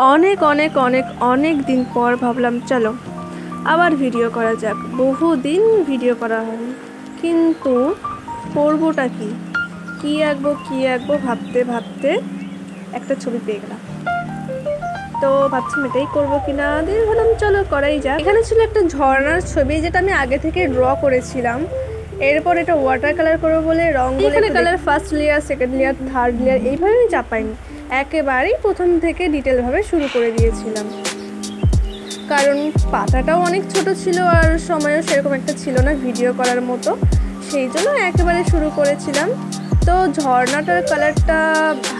অনেক অনেক অনেক অনেক দিন পর ভাবলাম চলো আবার ভিডিও করা যাক। বহুদিন ভিডিও করা হয়নি, কিন্তু করবোটা কি আঁকবো ভাবতে ভাবতে একটা ছবি পেয়ে গেলাম। তো ভাবছি এটাই করবো কিনা, দিয়ে ভাবলাম চলো করাই যাক। এখানে ছিল একটা ঝর্ণার ছবি, যেটা আমি আগে থেকে ড্র করেছিলাম। এরপর এটা ওয়াটার কালার করবো বলে রং, এখানে colour first layer, second layer, third layer এইভাবে আমি চাপাইনি, একেবারেই প্রথম থেকে ডিটেলভাবে শুরু করে দিয়েছিলাম। কারণ পাতাটাও অনেক ছোট ছিল আর সময়ও সেরকম একটা ছিল না ভিডিও করার মতো, সেই জন্য একেবারে শুরু করেছিলাম। তো ঝর্ণাটার কালারটা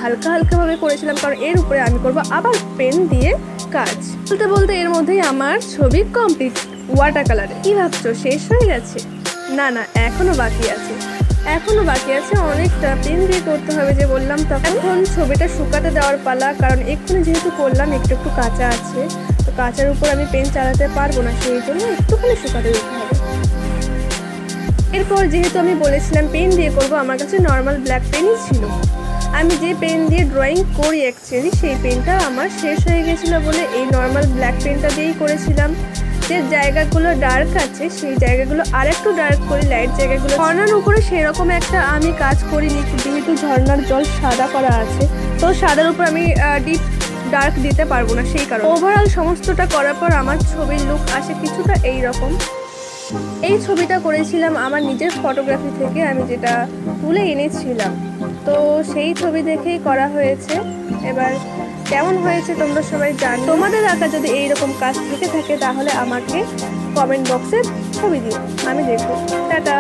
হালকা হালকাভাবে করেছিলাম, কারণ এর উপরে আমি করব আবার পেন দিয়ে কাজ। বলতে বলতে এর মধ্যেই আমার ছবি কমপ্লিট ওয়াটার কালারে। কি ভাবছো শেষ হয়ে গেছে? না না, এখনও বাকি আছে, অনেকটা। পেন দিয়ে করতে হবে যে বললাম। তখন এখন ছবিটা শুকাতে দেওয়ার পালা, কারণ এক্ষুনি যেহেতু করলাম একটু কাঁচা আছে, তো কাঁচার উপর আমি পেন চালাতে পারবো না, সেই জন্য একটুখানি শুকাতে দিতে হবে। এরপর যেহেতু আমি বলেছিলাম পেন দিয়ে করবো, আমার কাছে নর্মাল ব্ল্যাক পেনই ছিল। আমি যে পেন দিয়ে ড্রয়িং করি অ্যাকচুয়ালি সেই পেনটা আমার শেষ হয়ে গেছিলো বলে এই নর্মাল ব্ল্যাক পেনটা দিয়েই করেছিলাম। যে জায়গাগুলো ডার্ক আছে সেই জায়গাগুলো আর একটু ডার্ক করি, লাইট জায়গাগুলো। ঝর্ণার উপরে সেরকম একটা আমি কাজ করিনি, যেহেতু ঝর্ণার জল সাদা করা আছে, তো সাদার উপর আমি ডিপ ডার্ক দিতে পারবো না, সেই কারণে ওভারঅল সমস্তটা করার পর আমার ছবির লুক আসে কিছুটা এইরকম। এই ছবিটা করেছিলাম আমার নিজের ফটোগ্রাফি থেকে, আমি যেটা তুলে এনেছিলাম, তো সেই ছবি দেখেই করা হয়েছে। এবার কেমন হয়েছে তোমরা সবাই জানো। তোমাদের আঁকা যদি এইরকম কাজ থেকে থাকে তাহলে আমাকে কমেন্ট বক্সে ছবি দিও, আমি দেখবো। টাটা।